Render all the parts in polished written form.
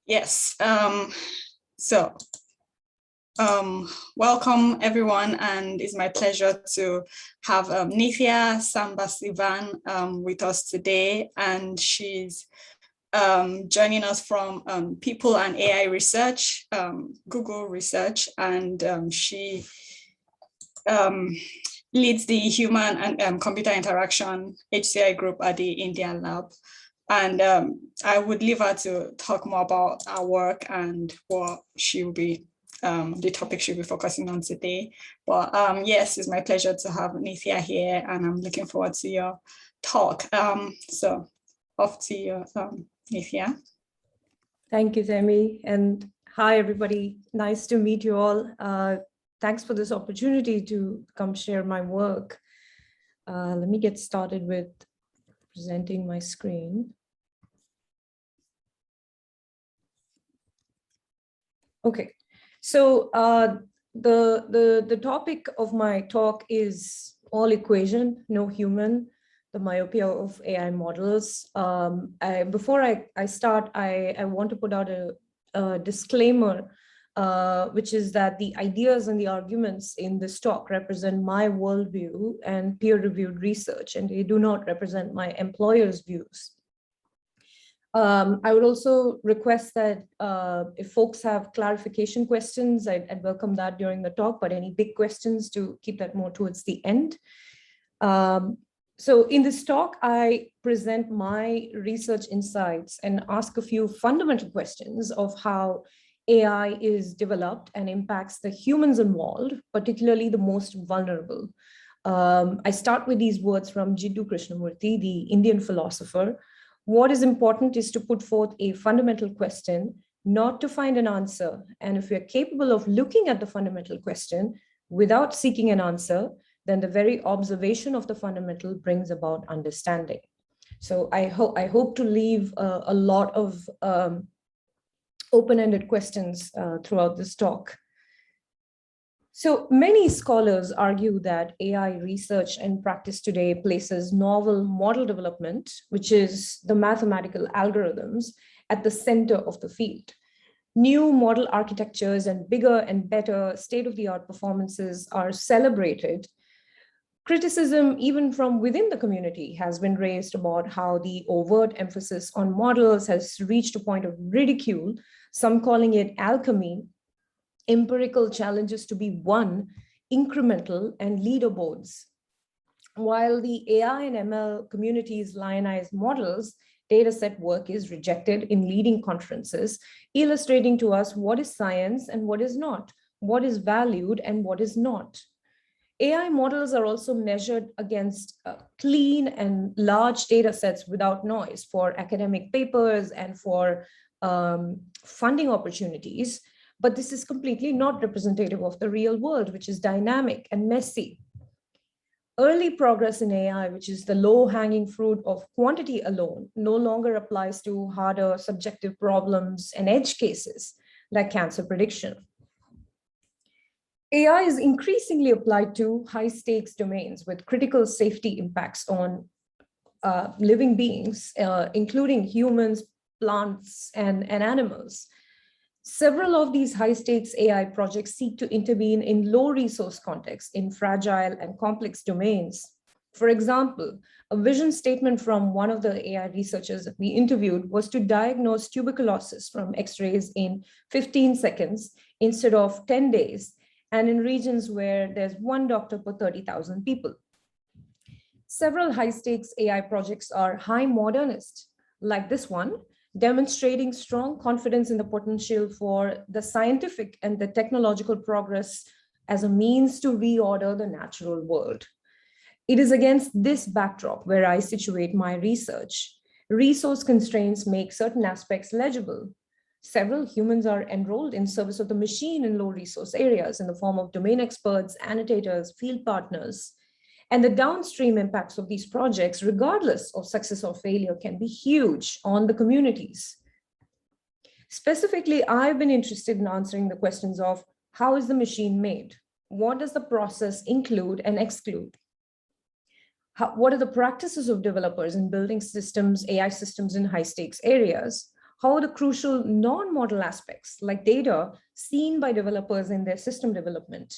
Yes. Welcome everyone, and it's my pleasure to have Nithya Sambasivan with us today, and she's joining us from People and AI Research, Google Research, and she leads the Human and Computer Interaction HCI group at the India Lab. And I would leave her to talk more about our work and what she will be, the topic she'll be focusing on today. But yes, it's my pleasure to have Nithya here, and I'm looking forward to your talk. So off to you, Nithya. Thank you, Temi. And hi, everybody. Nice to meet you all. Thanks for this opportunity to come share my work. Let me get started with presenting my screen. Okay, so the topic of my talk is all equation, no human, the myopia of AI models. Before I start, I want to put out a disclaimer, which is that the ideas and the arguments in this talk represent my worldview and peer-reviewed research, and they do not represent my employer's views. I would also request that if folks have clarification questions, I'd welcome that during the talk, but any big questions, to keep that more towards the end. So in this talk, I present my research insights and ask a few fundamental questions of how AI is developed and impacts the humans involved, particularly the most vulnerable. I start with these words from Jiddu Krishnamurti, the Indian philosopher. What is important is to put forth a fundamental question, not to find an answer. And if we're capable of looking at the fundamental question without seeking an answer, then the very observation of the fundamental brings about understanding. So I hope to leave a lot of open-ended questions throughout this talk. So many scholars argue that AI research and practice today places novel model development, which is the mathematical algorithms, at the center of the field. New model architectures and bigger and better state-of-the-art performances are celebrated. Criticism, even from within the community, has been raised about how the overt emphasis on models has reached a point of ridicule, some calling it alchemy, empirical challenges to be won, incremental, and leaderboards. While the AI and ML communities lionize models, dataset work is rejected in leading conferences, illustrating to us what is science and what is not, what is valued and what is not. AI models are also measured against clean and large data sets without noise for academic papers and for funding opportunities. But this is completely not representative of the real world, which is dynamic and messy. Early progress in AI, which is the low-hanging fruit of quantity alone, no longer applies to harder subjective problems and edge cases like cancer prediction. AI is increasingly applied to high-stakes domains with critical safety impacts on living beings, including humans, plants, and animals. Several of these high-stakes AI projects seek to intervene in low-resource contexts in fragile and complex domains. For example, a vision statement from one of the AI researchers that we interviewed was to diagnose tuberculosis from X-rays in 15 seconds instead of 10 days, and in regions where there's one doctor per 30,000 people. Several high-stakes AI projects are high modernist, like this one, demonstrating strong confidence in the potential for the scientific and the technological progress as a means to reorder the natural world. It is against this backdrop where I situate my research. Resource constraints make certain aspects legible. Several humans are enrolled in service of the machine in low resource areas in the form of domain experts, annotators, field partners. And the downstream impacts of these projects, regardless of success or failure, can be huge on the communities. Specifically, I've been interested in answering the questions of how is the machine made? What does the process include and exclude? What are the practices of developers in building systems, AI systems in high stakes areas? How are the crucial non-model aspects like data seen by developers in their system development?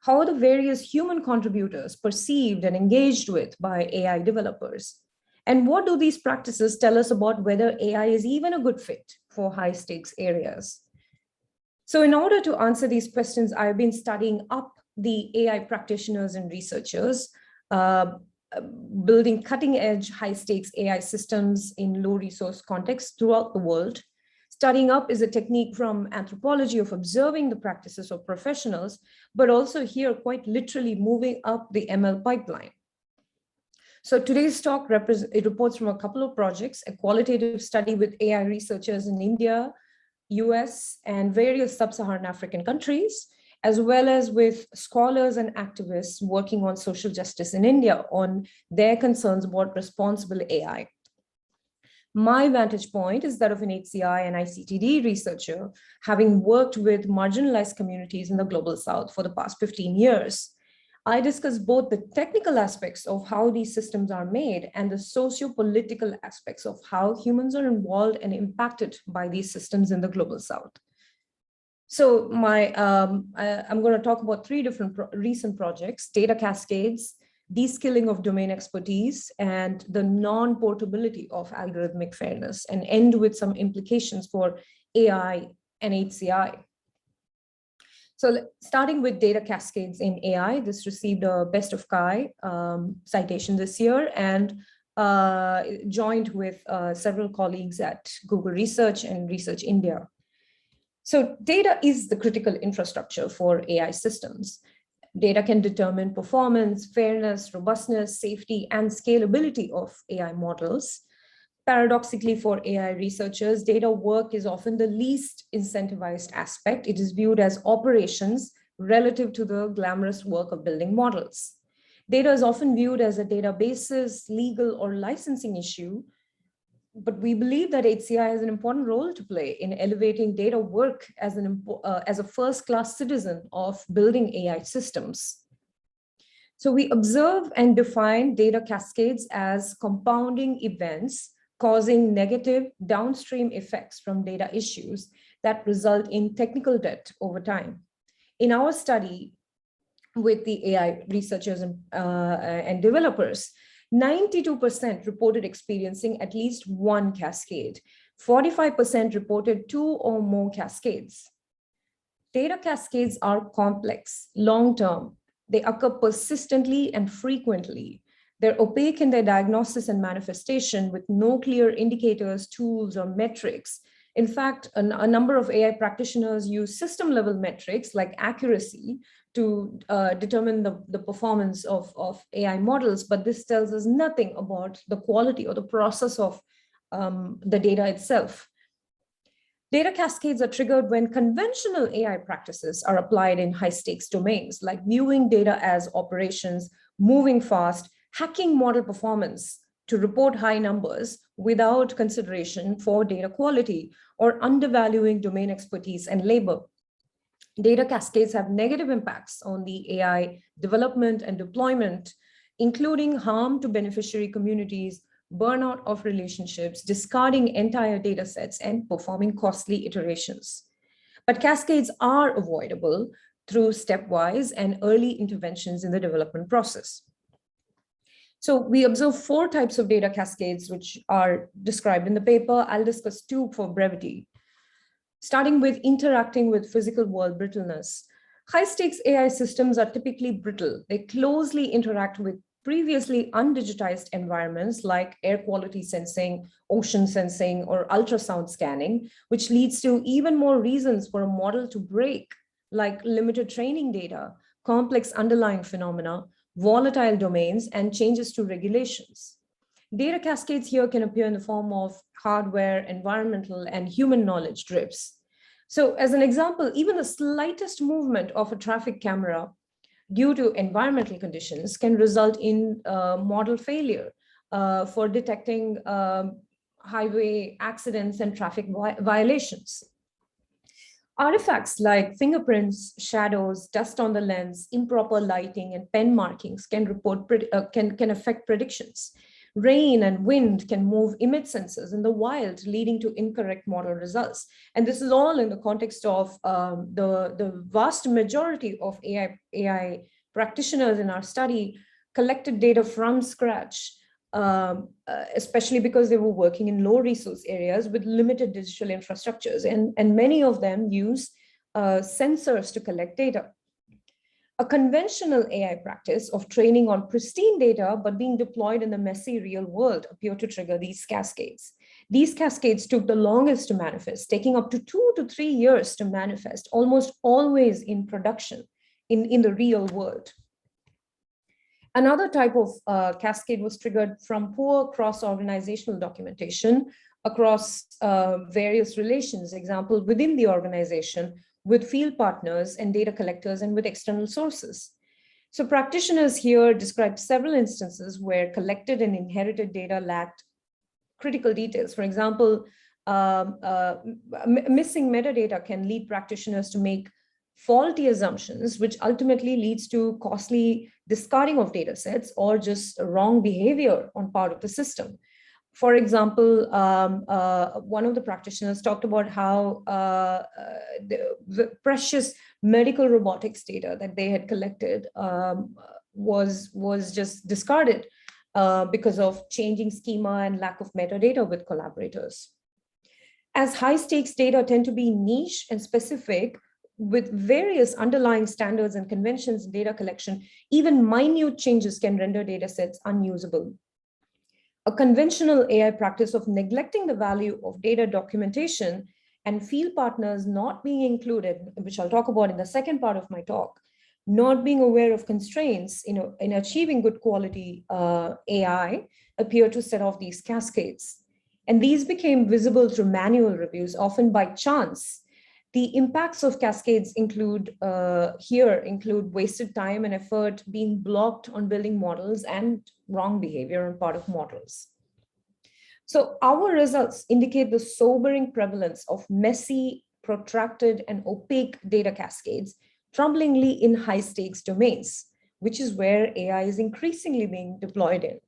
How are the various human contributors perceived and engaged with by AI developers? And what do these practices tell us about whether AI is even a good fit for high stakes areas? So in order to answer these questions, I've been studying up the AI practitioners and researchers, building cutting edge high stakes AI systems in low resource contexts throughout the world. Studying up is a technique from anthropology of observing the practices of professionals, but also here quite literally moving up the ML pipeline. So today's talk reports from a couple of projects, a qualitative study with AI researchers in India, US, and various sub-Saharan African countries, as well as with scholars and activists working on social justice in India on their concerns about responsible AI. My vantage point is that of an HCI and ICTD researcher, having worked with marginalized communities in the Global South for the past 15 years. I discuss both the technical aspects of how these systems are made and the socio-political aspects of how humans are involved and impacted by these systems in the Global South. So I'm going to talk about three different recent projects: data cascades, de-skilling of domain expertise, and the non-portability of algorithmic fairness, and end with some implications for AI and HCI. So starting with data cascades in AI, this received a Best of Chi citation this year, and joined with several colleagues at Google Research and Research India. So data is the critical infrastructure for AI systems. Data can determine performance, fairness, robustness, safety, and scalability of AI models. Paradoxically, for AI researchers, data work is often the least incentivized aspect. It is viewed as operations relative to the glamorous work of building models. Data is often viewed as a databases, legal, or licensing issue, but we believe that HCI has an important role to play in elevating data work as a first-class citizen of building AI systems. So we observe and define data cascades as compounding events causing negative downstream effects from data issues that result in technical debt over time. In our study with the AI researchers and developers, 92% reported experiencing at least one cascade. 45% reported two or more cascades. Data cascades are complex, long-term. They occur persistently and frequently. They're opaque in their diagnosis and manifestation with no clear indicators, tools, or metrics. In fact, a number of AI practitioners use system-level metrics like accuracy to determine the performance of AI models, but this tells us nothing about the quality or the process of the data itself. Data cascades are triggered when conventional AI practices are applied in high-stakes domains, like viewing data as operations, moving fast, hacking model performance to report high numbers without consideration for data quality, or undervaluing domain expertise and labor. Data cascades have negative impacts on the AI development and deployment, including harm to beneficiary communities, burnout of relationships, discarding entire data sets, and performing costly iterations. But cascades are avoidable through stepwise and early interventions in the development process. So we observe 4 types of data cascades, which are described in the paper. I'll discuss 2 for brevity. Starting with interacting with physical world brittleness. High-stakes AI systems are typically brittle. They closely interact with previously undigitized environments like air quality sensing, ocean sensing, or ultrasound scanning, which leads to even more reasons for a model to break, like limited training data, complex underlying phenomena, volatile domains, and changes to regulations. Data cascades here can appear in the form of hardware, environmental, and human knowledge drifts. So as an example, even the slightest movement of a traffic camera due to environmental conditions can result in model failure for detecting highway accidents and traffic violations. Artifacts like fingerprints, shadows, dust on the lens, improper lighting, and pen markings can affect predictions. Rain and wind can move image sensors in the wild, leading to incorrect model results. And this is all in the context of the vast majority of AI practitioners in our study collected data from scratch, especially because they were working in low resource areas with limited digital infrastructures. And many of them use sensors to collect data. A conventional AI practice of training on pristine data but being deployed in the messy real world appear to trigger these cascades. These cascades took the longest to manifest, taking up to 2 to 3 years to manifest, almost always in production in the real world. Another type of cascade was triggered from poor cross-organizational documentation across various relations, example, within the organization, with field partners and data collectors and with external sources. So practitioners here describe several instances where collected and inherited data lacked critical details. For example, missing metadata can lead practitioners to make faulty assumptions, which ultimately leads to costly discarding of data sets or just wrong behavior on part of the system. For example, one of the practitioners talked about how the precious medical robotics data that they had collected was just discarded because of changing schema and lack of metadata with collaborators. As high stakes data tend to be niche and specific with various underlying standards and conventions in data collection, even minute changes can render data sets unusable. A conventional AI practice of neglecting the value of data documentation and field partners not being included, which I'll talk about in the second part of my talk, not being aware of constraints in achieving good quality AI appear to set off these cascades. And these became visible through manual reviews, often by chance. The impacts of cascades include wasted time and effort being blocked on building models and wrong behavior on part of models. So our results indicate the sobering prevalence of messy, protracted, and opaque data cascades, troublingly in high stakes domains, which is where AI is increasingly being deployed in.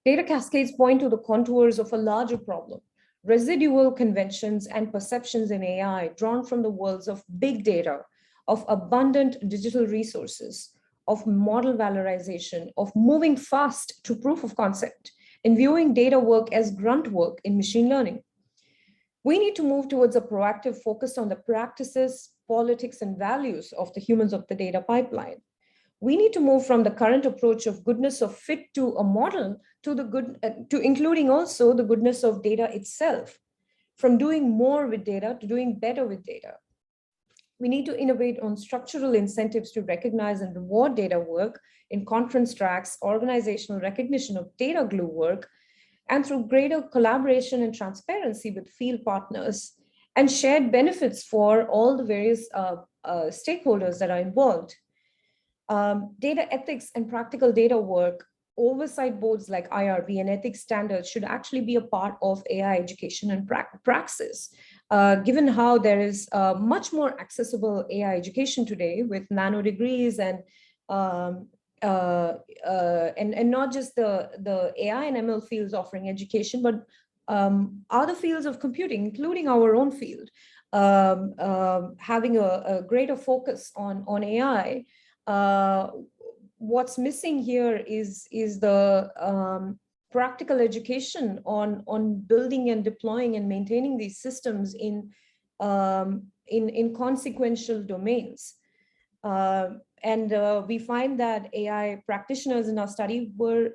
Data cascades point to the contours of a larger problem. Residual conventions and perceptions in AI drawn from the worlds of big data, of abundant digital resources, of model valorization, of moving fast to proof of concept, and viewing data work as grunt work in machine learning. We need to move towards a proactive focus on the practices, politics, and values of the humans of the data pipeline. We need to move from the current approach of goodness of fit to a model to including also the goodness of data itself, from doing more with data to doing better with data. We need to innovate on structural incentives to recognize and reward data work in conference tracks, organizational recognition of data glue work, and through greater collaboration and transparency with field partners and shared benefits for all the various stakeholders that are involved. Data ethics and practical data work, oversight boards like IRB and ethics standards should actually be a part of AI education and praxis, given how there is much more accessible AI education today with nano degrees and not just the AI and ML fields offering education, but other fields of computing, including our own field, having a greater focus on AI. What's missing here is the practical education on building and deploying and maintaining these systems in consequential domains. We find that AI practitioners in our study were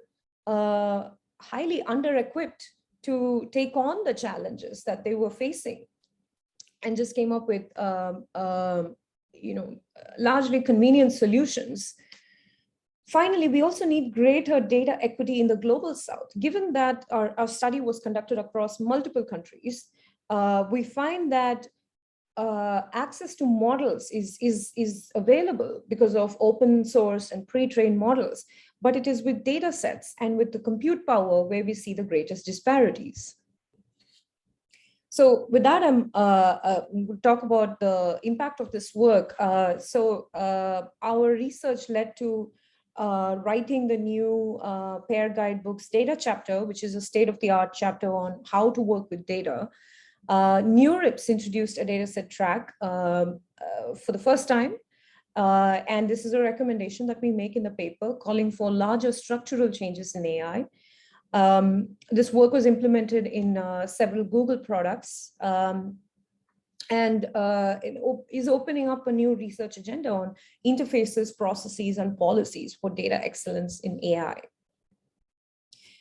highly under-equipped to take on the challenges that they were facing, and just came up with largely convenient solutions. Finally, we also need greater data equity in the global South. Given that our study was conducted across multiple countries, we find that access to models is available because of open source and pre-trained models, but it is with data sets and with the compute power where we see the greatest disparities. So with that, we'll talk about the impact of this work. Our research led to writing the new pair guidebooks data chapter, which is a state-of-the-art chapter on how to work with data. NeurIPS introduced a dataset track for the first time. And this is a recommendation that we make in the paper calling for larger structural changes in AI. This work was implemented in several Google products and it is opening up a new research agenda on interfaces, processes, and policies for data excellence in AI.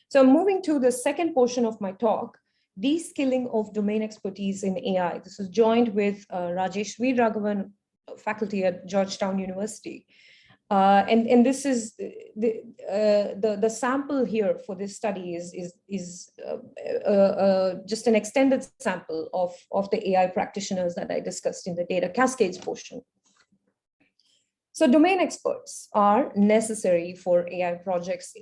So moving to the second portion of my talk, de-skilling of domain expertise in AI. This is joined with Rajesh V. Raghavan, faculty at Georgetown University. And this is the sample here for this study is just an extended sample of the AI practitioners that I discussed in the data cascades portion. So domain experts are necessary for AI projects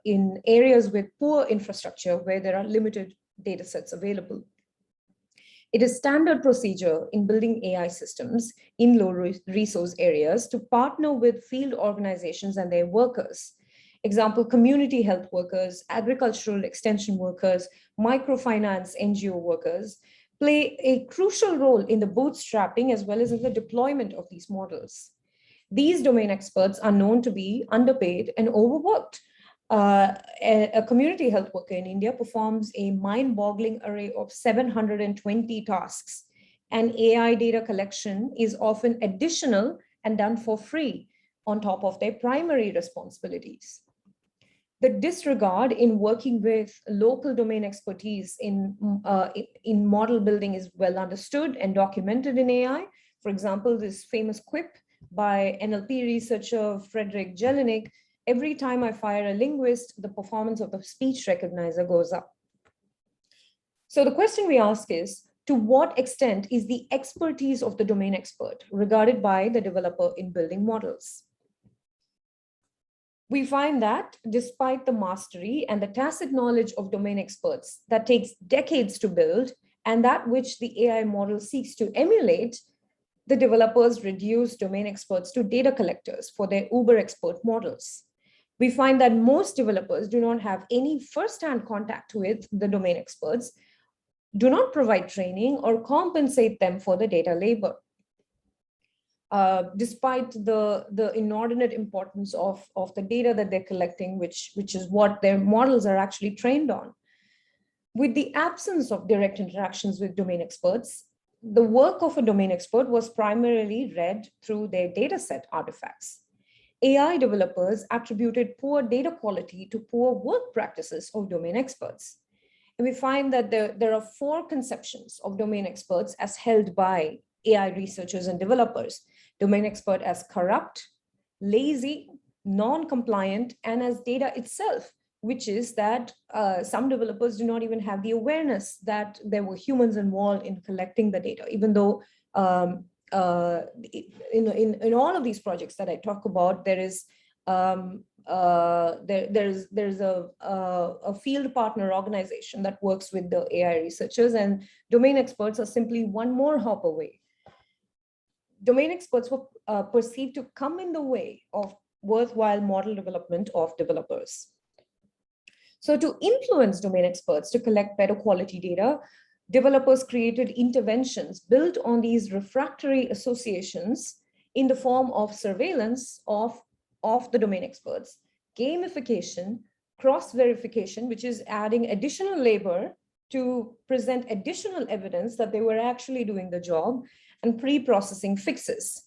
in areas with poor infrastructure where there are limited data sets available. It is standard procedure in building AI systems in low resource areas to partner with field organizations and their workers. Example, community health workers, agricultural extension workers, microfinance NGO workers play a crucial role in the bootstrapping as well as in the deployment of these models. These domain experts are known to be underpaid and overworked. A community health worker in India performs a mind-boggling array of 720 tasks, and AI data collection is often additional and done for free on top of their primary responsibilities. The disregard in working with local domain expertise in model building is well understood and documented in AI. For example, this famous quip by NLP researcher Frederick Jelinek: every time I fire a linguist, the performance of the speech recognizer goes up. So the question we ask is, to what extent is the expertise of the domain expert regarded by the developer in building models? We find that despite the mastery and the tacit knowledge of domain experts that takes decades to build, and that which the AI model seeks to emulate, the developers reduce domain experts to data collectors for their uber expert models. We find that most developers do not have any first-hand contact with the domain experts, do not provide training or compensate them for the data labor. Despite the inordinate importance of the data that they're collecting, which is what their models are actually trained on. With the absence of direct interactions with domain experts, the work of a domain expert was primarily read through their dataset artifacts. AI developers attributed poor data quality to poor work practices of domain experts. And we find that there are four conceptions of domain experts as held by AI researchers and developers. Domain expert as corrupt, lazy, non-compliant, and as data itself, which is that some developers do not even have the awareness that there were humans involved in collecting the data, even though in all of these projects that I talk about, there is there's a field partner organization that works with the AI researchers, and domain experts are simply one more hop away. Domain experts were perceived to come in the way of worthwhile model development of developers. So to influence domain experts to collect better quality data, developers created interventions built on these refractory associations in the form of surveillance of the domain experts, gamification, cross-verification, which is adding additional labor to present additional evidence that they were actually doing the job, and pre-processing fixes.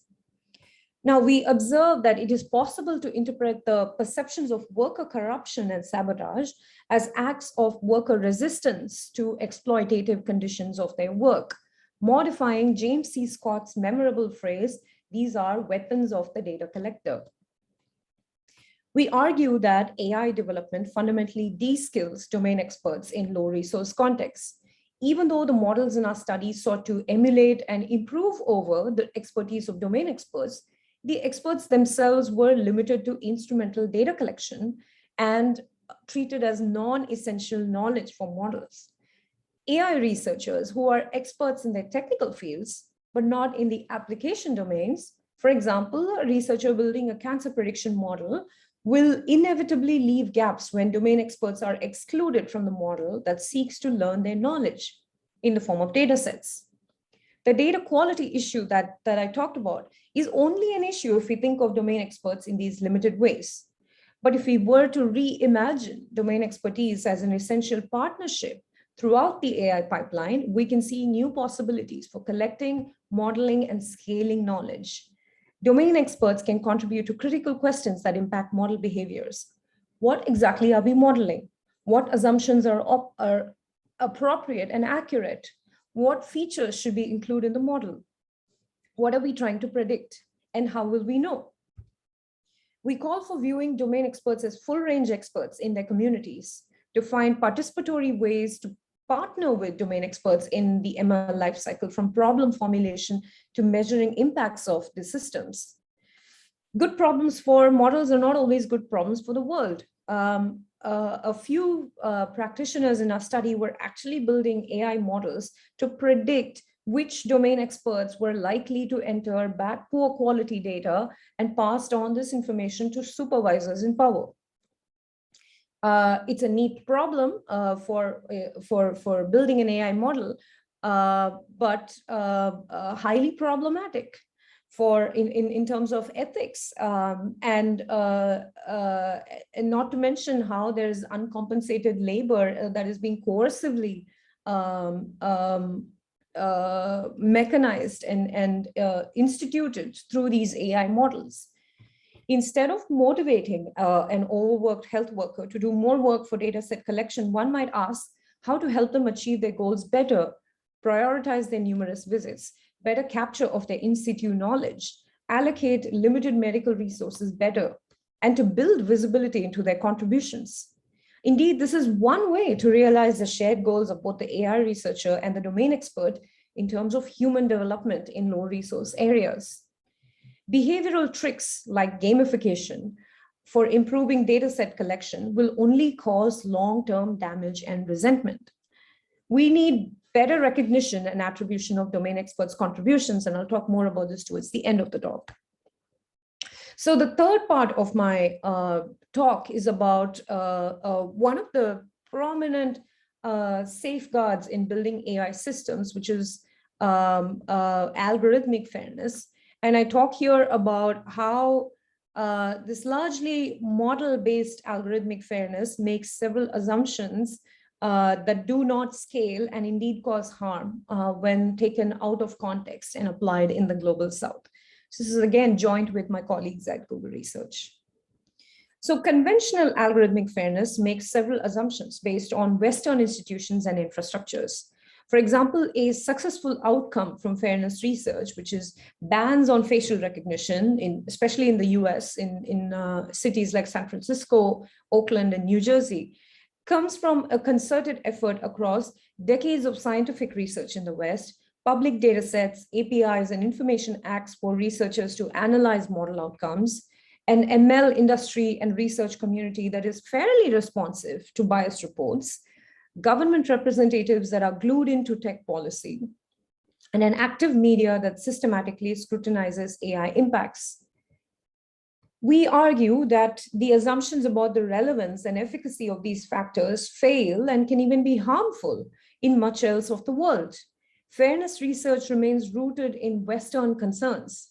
Now, we observe that it is possible to interpret the perceptions of worker corruption and sabotage as acts of worker resistance to exploitative conditions of their work, modifying James C. Scott's memorable phrase, "These are weapons of the data collector." We argue that AI development fundamentally de-skills domain experts in low resource contexts. Even though the models in our studies sought to emulate and improve over the expertise of domain experts, the experts themselves were limited to instrumental data collection and treated as non-essential knowledge for models. AI researchers who are experts in their technical fields, but not in the application domains, for example, a researcher building a cancer prediction model will inevitably leave gaps when domain experts are excluded from the model that seeks to learn their knowledge in the form of data sets. The data quality issue that I talked about is only an issue if we think of domain experts in these limited ways. But if we were to reimagine domain expertise as an essential partnership throughout the AI pipeline, we can see new possibilities for collecting, modeling, and scaling knowledge. Domain experts can contribute to critical questions that impact model behaviors. What exactly are we modeling? What assumptions are appropriate and accurate? What features should we include in the model? What are we trying to predict? And how will we know? We call for viewing domain experts as full range experts in their communities to find participatory ways to partner with domain experts in the ML lifecycle, from problem formulation to measuring impacts of the systems. Good problems for models are not always good problems for the world. A few practitioners in our study were actually building AI models to predict which domain experts were likely to enter bad, poor quality data and passed on this information to supervisors in power. It's a neat problem for building an AI model, but highly problematic in terms of ethics, and not to mention how there's uncompensated labor that is being coercively mechanized and instituted through these AI models. Instead of motivating an overworked health worker to do more work for data set collection, one might ask how to help them achieve their goals better, prioritize their numerous visits, better capture of their in situ knowledge, allocate limited medical resources better, and to build visibility into their contributions. Indeed, this is one way to realize the shared goals of both the AI researcher and the domain expert in terms of human development in low resource areas. Behavioral tricks like gamification for improving dataset collection will only cause long-term damage and resentment. We need better recognition and attribution of domain experts' contributions, and I'll talk more about this towards the end of the talk. So the third part of my talk is about one of the prominent safeguards in building AI systems, which is algorithmic fairness. And I talk here about how this largely model-based algorithmic fairness makes several assumptions that do not scale and indeed cause harm when taken out of context and applied in the global South. So this is again joined with my colleagues at Google Research. So conventional algorithmic fairness makes several assumptions based on Western institutions and infrastructures. For example, a successful outcome from fairness research, which is bans on facial recognition, especially in the US, in cities like San Francisco, Oakland, and New Jersey, comes from a concerted effort across decades of scientific research in the West, public data sets, APIs, and information acts for researchers to analyze model outcomes, an ML industry and research community that is fairly responsive to biased reports, government representatives that are glued into tech policy, and an active media that systematically scrutinizes AI impacts. We argue that the assumptions about the relevance and efficacy of these factors fail and can even be harmful in much else of the world. Fairness research remains rooted in Western concerns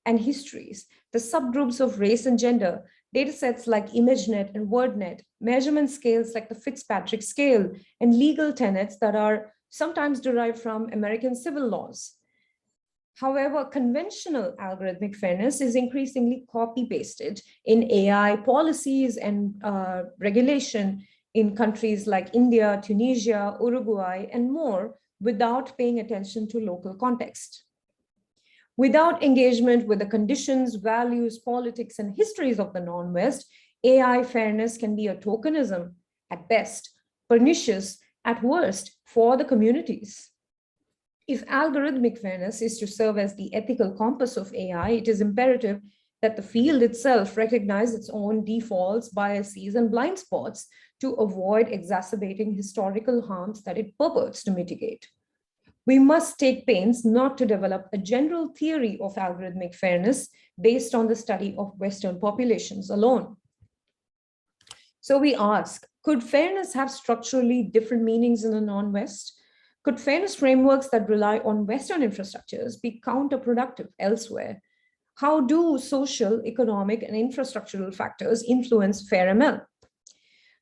and histories, the subgroups of race and gender, datasets like ImageNet and WordNet, measurement scales like the Fitzpatrick scale, and legal tenets that are sometimes derived from American civil laws. However, conventional algorithmic fairness is increasingly copy-pasted in AI policies and regulation in countries like India, Tunisia, Uruguay, and more, without paying attention to local context. Without engagement with the conditions, values, politics, and histories of the non-West, AI fairness can be a tokenism at best, pernicious at worst for the communities. If algorithmic fairness is to serve as the ethical compass of AI, it is imperative that the field itself recognize its own defaults, biases, and blind spots to avoid exacerbating historical harms that it purports to mitigate. We must take pains not to develop a general theory of algorithmic fairness based on the study of Western populations alone. So we ask, could fairness have structurally different meanings in the non-West? Could fairness frameworks that rely on Western infrastructures be counterproductive elsewhere? How do social, economic, and infrastructural factors influence fair ML?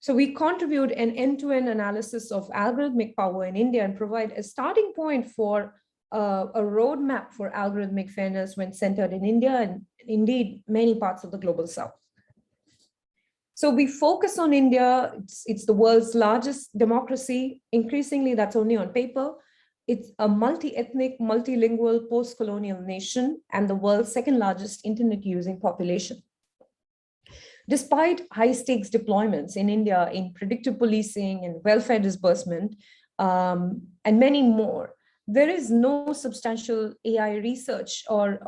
So we contribute an end-to-end analysis of algorithmic power in India and provide a starting point for a roadmap for algorithmic fairness when centered in India and indeed many parts of the global South. So we focus on India. It's the world's largest democracy. Increasingly, that's only on paper. It's a multi-ethnic, multilingual, post-colonial nation and the world's second largest internet using population. Despite high stakes deployments in India in predictive policing and welfare disbursement and many more, there is no substantial AI research or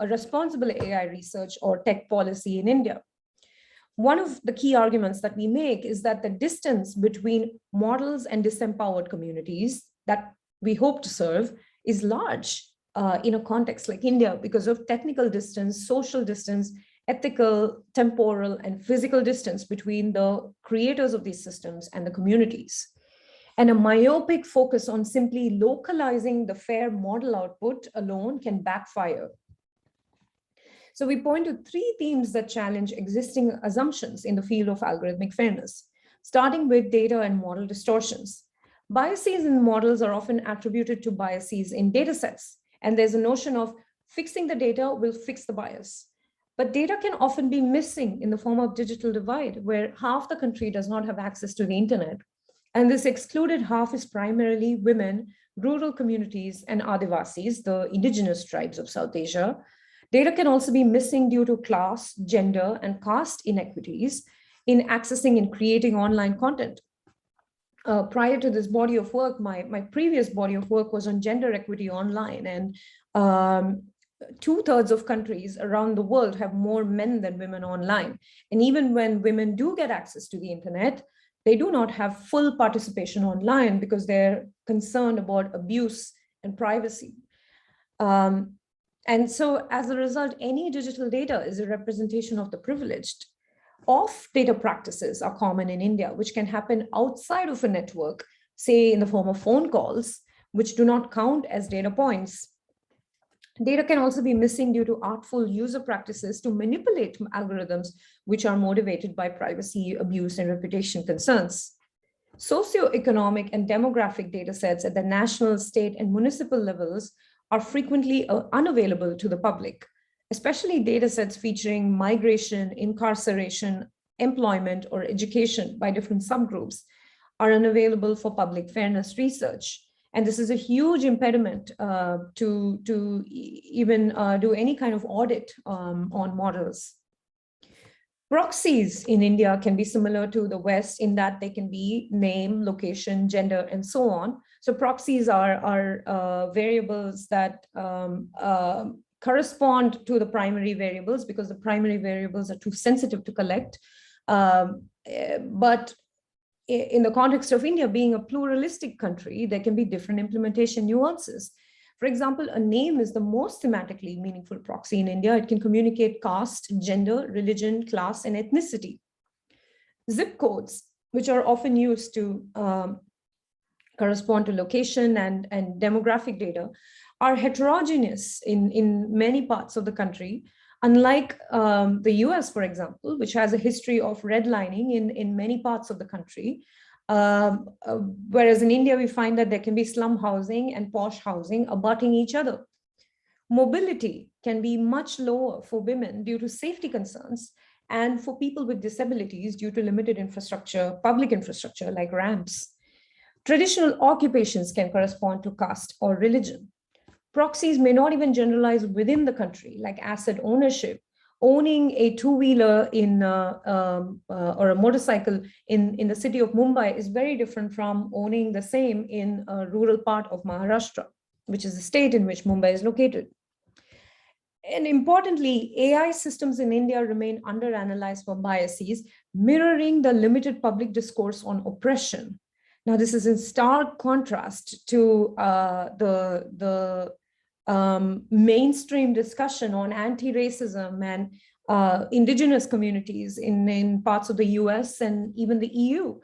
a responsible AI research or tech policy in India. One of the key arguments that we make is that the distance between models and disempowered communities that we hope to serve is large in a context like India because of technical distance, social distance, ethical, temporal, and physical distance between the creators of these systems and the communities. And a myopic focus on simply localizing the fair model output alone can backfire. So we point to three themes that challenge existing assumptions in the field of algorithmic fairness, starting with data and model distortions. Biases in models are often attributed to biases in data sets, and there's a notion of fixing the data will fix the bias. But data can often be missing in the form of digital divide, where half the country does not have access to the internet. And this excluded half is primarily women, rural communities, and Adivasis, the indigenous tribes of South Asia. Data can also be missing due to class, gender, and caste inequities in accessing and creating online content. Prior to this body of work, my previous body of work was on gender equity online, and 2/3 of countries around the world have more men than women online. And even when women do get access to the internet, they do not have full participation online because they're concerned about abuse and privacy. And so as a result, any digital data is a representation of the privileged. Off data practices are common in India, which can happen outside of a network, say in the form of phone calls, which do not count as data points. Data can also be missing due to artful user practices to manipulate algorithms, which are motivated by privacy, abuse, and reputation concerns. Socioeconomic and demographic data sets at the national, state, and municipal levels are frequently unavailable to the public, especially data sets featuring migration, incarceration, employment, or education by different subgroups are unavailable for public fairness research. And this is a huge impediment to even do any kind of audit on models. Proxies in India can be similar to the West in that they can be name, location, gender, and so on. So proxies are variables that correspond to the primary variables because the primary variables are too sensitive to collect. But in the context of India being a pluralistic country, there can be different implementation nuances. For example, a name is the most thematically meaningful proxy in India. It can communicate caste, gender, religion, class, and ethnicity. Zip codes, which are often used to correspond to location and demographic data, are heterogeneous in many parts of the country. Unlike the US, for example, which has a history of redlining in many parts of the country, whereas in India, we find that there can be slum housing and posh housing abutting each other. Mobility can be much lower for women due to safety concerns and for people with disabilities due to limited infrastructure, public infrastructure like ramps. Traditional occupations can correspond to caste or religion. Proxies may not even generalize within the country, like asset ownership. Owning a two-wheeler or a motorcycle in the city of Mumbai is very different from owning the same in a rural part of Maharashtra, which is the state in which Mumbai is located. And importantly, AI systems in India remain under-analyzed for biases, mirroring the limited public discourse on oppression. Now, this is in stark contrast to the mainstream discussion on anti-racism and indigenous communities in parts of the US and even the EU.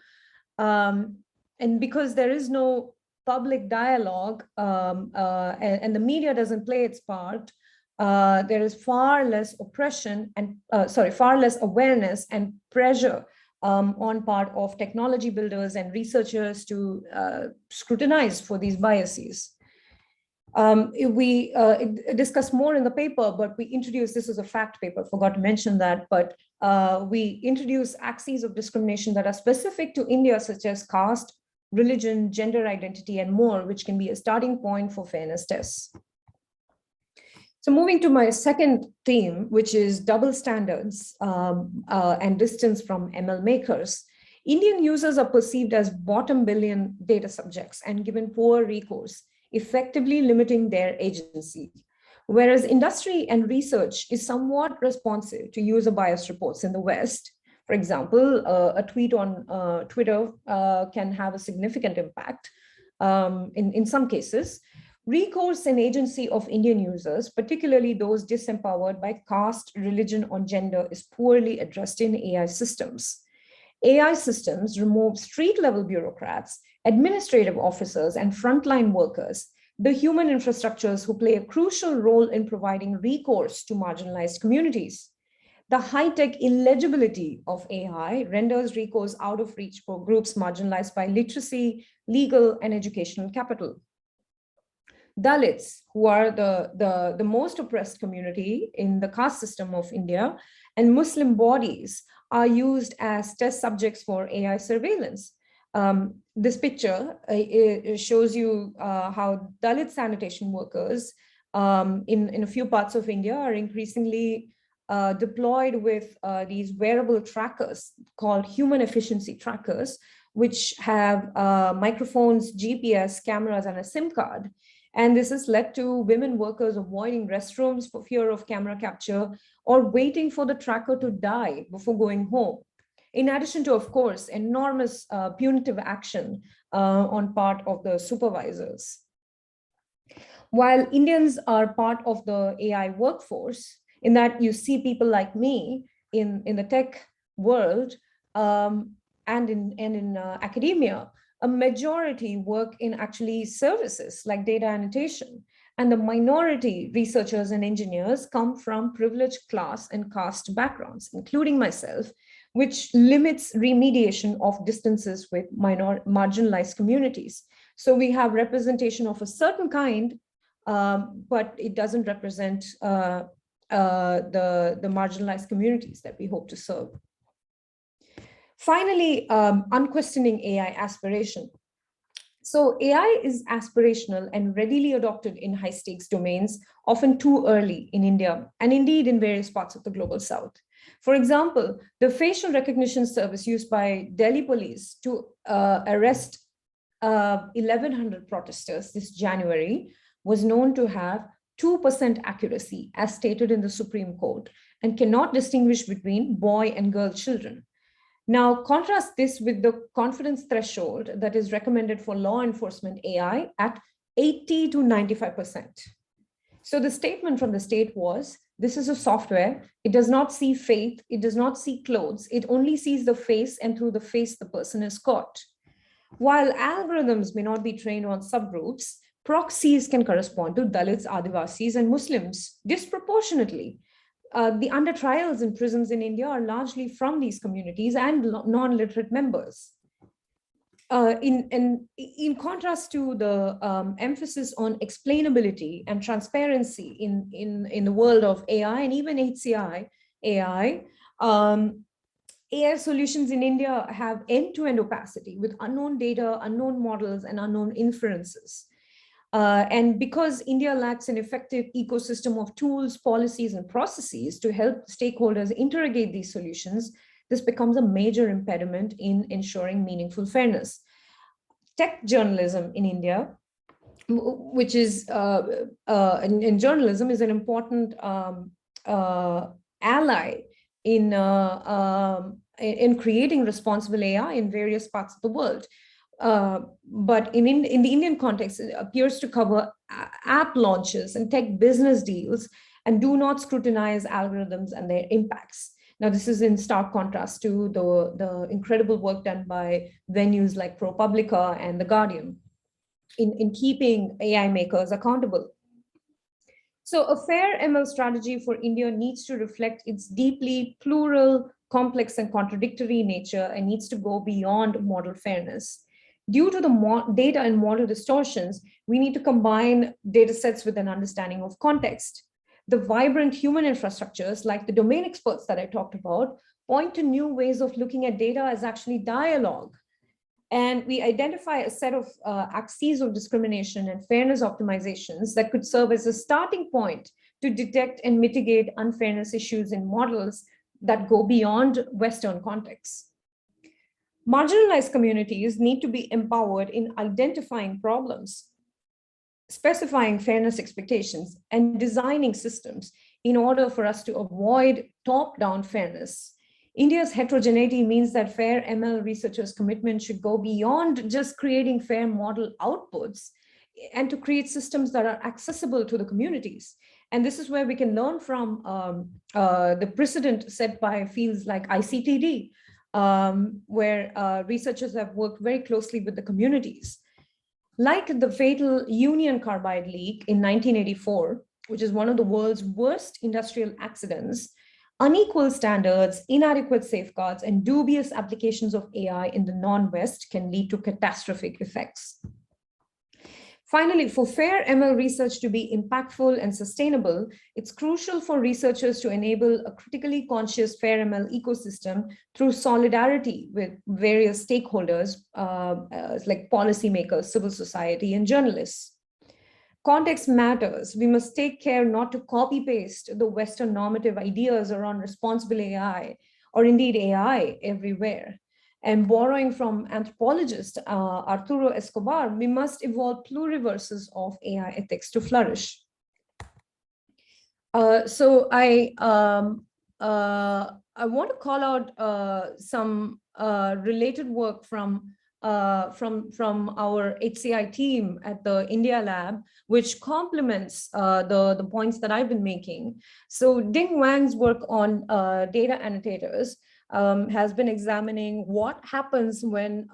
And because there is no public dialogue and the media doesn't play its part, there is far less oppression and far less awareness and pressure on part of technology builders and researchers to scrutinize for these biases. We discuss more in the paper, but we introduced, this is a fact paper, forgot to mention that, but we introduce axes of discrimination that are specific to India, such as caste, religion, gender identity, and more, which can be a starting point for fairness tests. So moving to my second theme, which is double standards and distance from ML makers. Indian users are perceived as bottom billion data subjects and given poor recourse, effectively limiting their agency. Whereas industry and research is somewhat responsive to user bias reports in the West. For example, a tweet on Twitter can have a significant impact in some cases. Recourse and agency of Indian users, particularly those disempowered by caste, religion, or gender, is poorly addressed in AI systems. AI systems remove street-level bureaucrats, administrative officers, and frontline workers, the human infrastructures who play a crucial role in providing recourse to marginalized communities. The high-tech illegibility of AI renders recourse out of reach for groups marginalized by literacy, legal, and educational capital. Dalits, who are the most oppressed community in the caste system of India, and Muslim bodies are used as test subjects for AI surveillance. This picture shows you how Dalit sanitation workers in a few parts of India are increasingly deployed with these wearable trackers called human efficiency trackers, which have microphones, GPS, cameras, and a SIM card. And this has led to women workers avoiding restrooms for fear of camera capture or waiting for the tracker to die before going home. In addition to, of course, enormous punitive action on part of the supervisors. While Indians are part of the AI workforce, in that you see people like me in the tech world and in academia, a majority work in actually services like data annotation. And the minority researchers and engineers come from privileged class and caste backgrounds, including myself, which limits remediation of distances with marginalized communities. So we have representation of a certain kind, but it doesn't represent the marginalized communities that we hope to serve. Finally, unquestioning AI aspiration. So AI is aspirational and readily adopted in high stakes domains, often too early in India, and indeed in various parts of the global South. For example, the facial recognition service used by Delhi police to arrest 1,100 protesters this January was known to have 2% accuracy as stated in the Supreme Court and cannot distinguish between boy and girl children. Now, contrast this with the confidence threshold that is recommended for law enforcement AI at 80 to 95%. So the statement from the state was, this is a software, it does not see faith, it does not see clothes, it only sees the face, and through the face the person is caught. While algorithms may not be trained on subgroups, proxies can correspond to Dalits, Adivasis, and Muslims disproportionately. The under trials in prisons in India are largely from these communities and non-literate members. In contrast to the emphasis on explainability and transparency in the world of AI and even HCI AI, AI solutions in India have end-to-end opacity with unknown data, unknown models, and unknown inferences. And because India lacks an effective ecosystem of tools, policies, and processes to help stakeholders interrogate these solutions, this becomes a major impediment in ensuring meaningful fairness. Tech journalism in India, which is in journalism, is an important ally in creating responsible AI in various parts of the world. But in the Indian context, it appears to cover app launches and tech business deals and do not scrutinize algorithms and their impacts. Now, this is in stark contrast to the incredible work done by venues like ProPublica and The Guardian in keeping AI makers accountable. So a fair ML strategy for India needs to reflect its deeply plural, complex, and contradictory nature, and needs to go beyond model fairness. Due to the data and model distortions, we need to combine data sets with an understanding of context. The vibrant human infrastructures, like the domain experts that I talked about, point to new ways of looking at data as actually dialogue. And we identify a set of axes of discrimination and fairness optimizations that could serve as a starting point to detect and mitigate unfairness issues in models that go beyond Western contexts. Marginalized communities need to be empowered in identifying problems, specifying fairness expectations, and designing systems in order for us to avoid top-down fairness. India's heterogeneity means that fair ML researchers' commitment should go beyond just creating fair model outputs and to create systems that are accessible to the communities. And this is where we can learn from the precedent set by fields like ICTD, where researchers have worked very closely with the communities. Like the fatal Union Carbide leak in 1984, which is one of the world's worst industrial accidents, unequal standards, inadequate safeguards, and dubious applications of AI in the non-West can lead to catastrophic effects. Finally, for fair ML research to be impactful and sustainable, it's crucial for researchers to enable a critically conscious fair ML ecosystem through solidarity with various stakeholders like policymakers, civil society, and journalists. Context matters. We must take care not to copy-paste the Western normative ideas around responsible AI, or indeed AI everywhere. And borrowing from anthropologist Arturo Escobar, we must evolve pluriverses of AI ethics to flourish. So I want to call out some related work from our HCI team at the India lab, which complements the points that I've been making. So Ding Wang's work on data annotators has been examining what happens when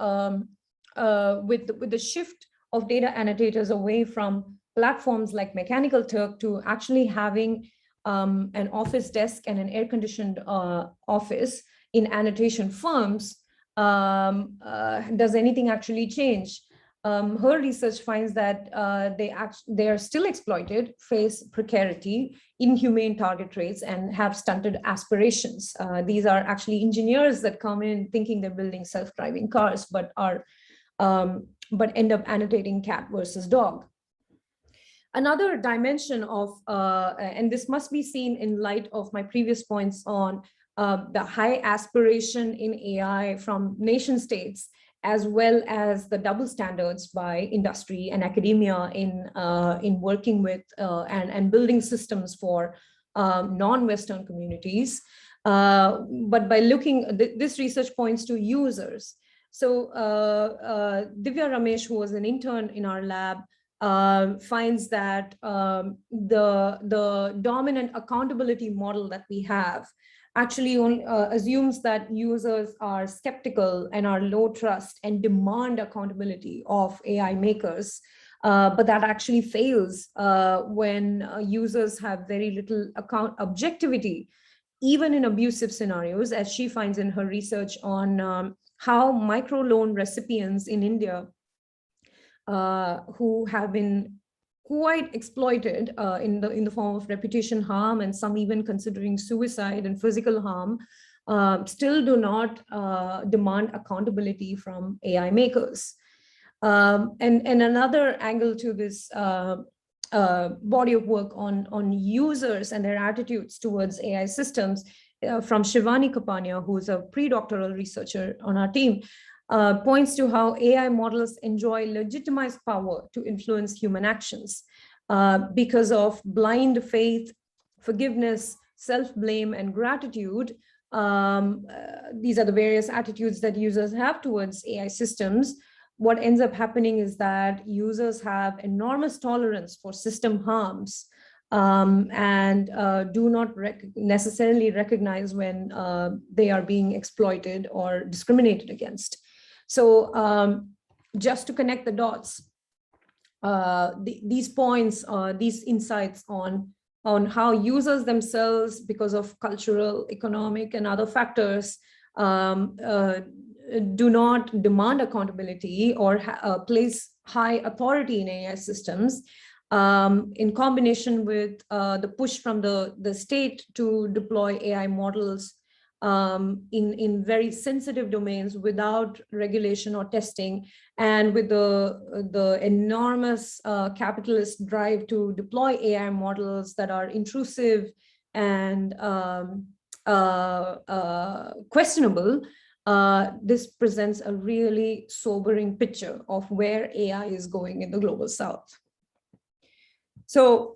with the shift of data annotators away from platforms like Mechanical Turk to actually having an office desk and an air-conditioned office in annotation firms. Does anything actually change? Her research finds that they are still exploited, face precarity, inhumane target rates, and have stunted aspirations. These are actually engineers that come in thinking they're building self-driving cars, but end up annotating cat versus dog. Another dimension of, and this must be seen in light of my previous points on the high aspiration in AI from nation states, as well as the double standards by industry and academia in working with and building systems for non-Western communities. But by looking, this research points to users. So Divya Ramesh, who was an intern in our lab, finds that the dominant accountability model that we have actually assumes that users are skeptical and are low trust and demand accountability of AI makers. But that actually fails when users have very little objectivity, even in abusive scenarios, as she finds in her research on how microloan recipients in India who have been quite exploited in the form of reputation harm, and some even considering suicide and physical harm, still do not demand accountability from AI makers. And another angle to this body of work on users and their attitudes towards AI systems from Shivani Kapania, who is a pre-doctoral researcher on our team, points to how AI models enjoy legitimized power to influence human actions because of blind faith, forgiveness, self-blame, and gratitude. These are the various attitudes that users have towards AI systems. What ends up happening is that users have enormous tolerance for system harms and do not necessarily recognize when they are being exploited or discriminated against. So just to connect the dots, these points, these insights on how users themselves, because of cultural, economic, and other factors, do not demand accountability or place high authority in AI systems, in combination with the push from the state to deploy AI models in very sensitive domains without regulation or testing, and with the enormous capitalist drive to deploy AI models that are intrusive and questionable, this presents a really sobering picture of where AI is going in the global south. So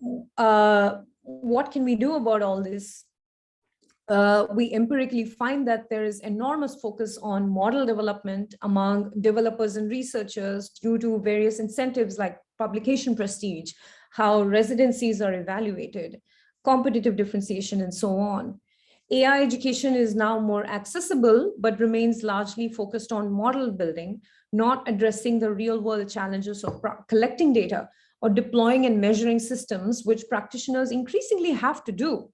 what can we do about all this? We empirically find that there is enormous focus on model development among developers and researchers due to various incentives like publication prestige, how residencies are evaluated, competitive differentiation, and so on. AI education is now more accessible, but remains largely focused on model building, not addressing the real-world challenges of collecting data or deploying and measuring systems, which practitioners increasingly have to do.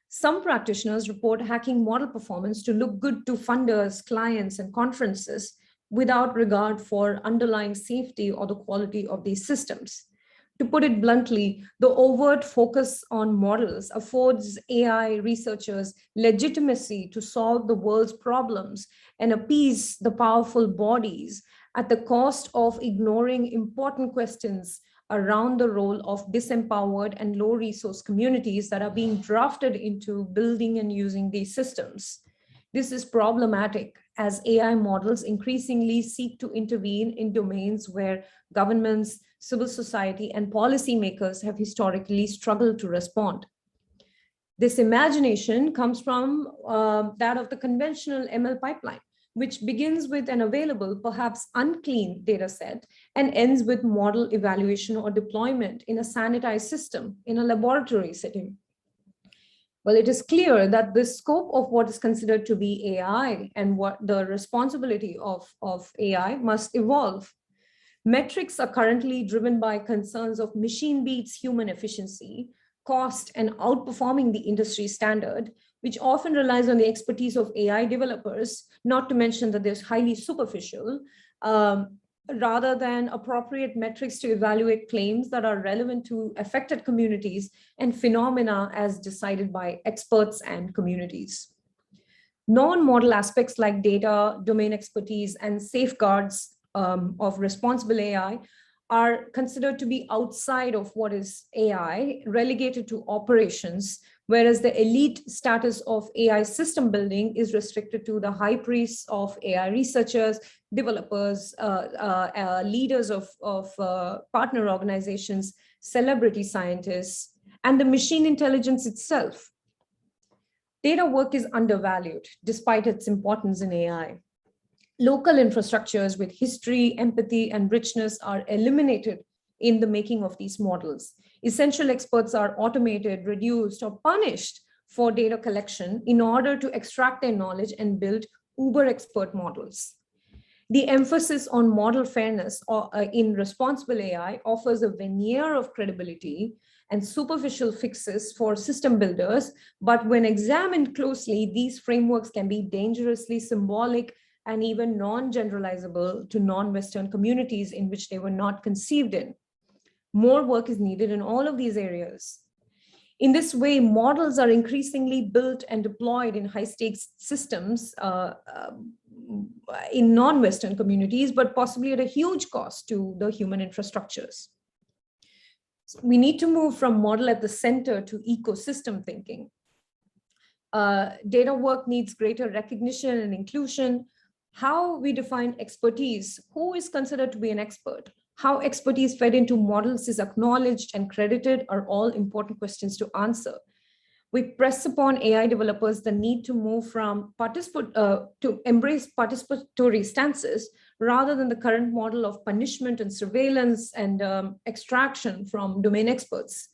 Some practitioners report hacking model performance to look good to funders, clients, and conferences without regard for underlying safety or the quality of these systems. To put it bluntly, the overt focus on models affords AI researchers legitimacy to solve the world's problems and appease the powerful bodies at the cost of ignoring important questions around the role of disempowered and low-resource communities that are being drafted into building and using these systems. This is problematic as AI models increasingly seek to intervene in domains where governments, civil society, and policymakers have historically struggled to respond. This imagination comes from that of the conventional ML pipeline, which begins with an available, perhaps unclean data set and ends with model evaluation or deployment in a sanitized system in a laboratory setting. Well, it is clear that the scope of what is considered to be AI and what the responsibility of AI must evolve. Metrics are currently driven by concerns of machine beats human efficiency, cost, and outperforming the industry standard, which often relies on the expertise of AI developers, not to mention that there's highly superficial, rather than appropriate metrics to evaluate claims that are relevant to affected communities and phenomena as decided by experts and communities. Non-model aspects like data, domain expertise, and safeguards of responsible AI are considered to be outside of what is AI, relegated to operations, whereas the elite status of AI system building is restricted to the high priests of AI researchers, developers, leaders of partner organizations, celebrity scientists, and the machine intelligence itself. Data work is undervalued despite its importance in AI. Local infrastructures with history, empathy, and richness are eliminated in the making of these models. Essential experts are automated, reduced, or punished for data collection in order to extract their knowledge and build uber expert models. The emphasis on model fairness in responsible AI offers a veneer of credibility and superficial fixes for system builders, but when examined closely, these frameworks can be dangerously symbolic and even non-generalizable to non-Western communities in which they were not conceived in. More work is needed in all of these areas. In this way, models are increasingly built and deployed in high-stakes systems in non-Western communities, but possibly at a huge cost to the human infrastructures. So we need to move from model at the center to ecosystem thinking. Data work needs greater recognition and inclusion. How we define expertise, who is considered to be an expert, how expertise fed into models is acknowledged and credited are all important questions to answer. We press upon AI developers the need to move from to embrace participatory stances rather than the current model of punishment and surveillance and extraction from domain experts.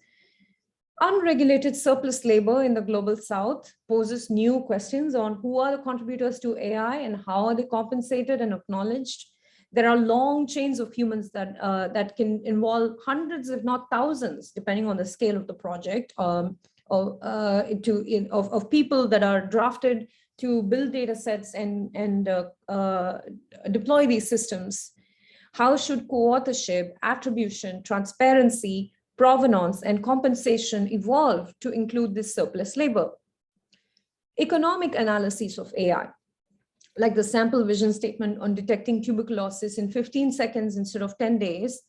Unregulated surplus labor in the global south poses new questions on who are the contributors to AI and how are they compensated and acknowledged. There are long chains of humans that can involve hundreds, if not thousands, depending on the scale of the project, of people that are drafted to build data sets and deploy these systems. How should co-authorship, attribution, transparency, provenance, and compensation evolve to include this surplus labor? Economic analyses of AI, like the sample vision statement on detecting tuberculosis in 15 seconds instead of 10 days,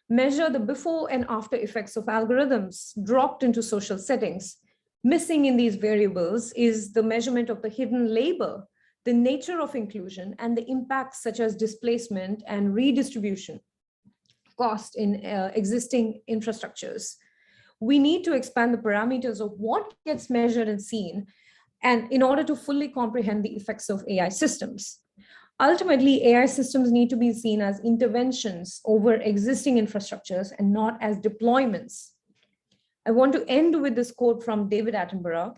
measure the before and after effects of algorithms dropped into social settings. Missing in these variables is the measurement of the hidden labor, the nature of inclusion, and the impacts such as displacement and redistribution cost in existing infrastructures. We need to expand the parameters of what gets measured and seen, and in order to fully comprehend the effects of AI systems. Ultimately, AI systems need to be seen as interventions over existing infrastructures and not as deployments. I want to end with this quote from David Attenborough,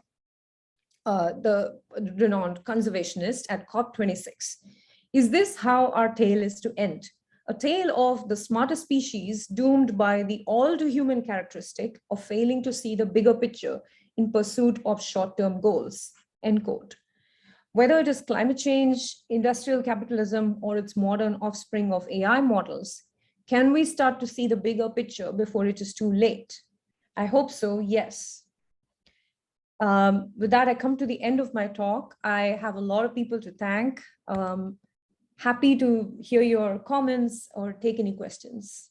the renowned conservationist at COP26. Is this how our tale is to end? A tale of the smartest species doomed by the all-too-human characteristic of failing to see the bigger picture in pursuit of short-term goals, end quote. Whether it is climate change, industrial capitalism, or its modern offspring of AI models, can we start to see the bigger picture before it is too late? I hope so, yes. With that, I come to the end of my talk. I have a lot of people to thank. Happy to hear your comments or take any questions.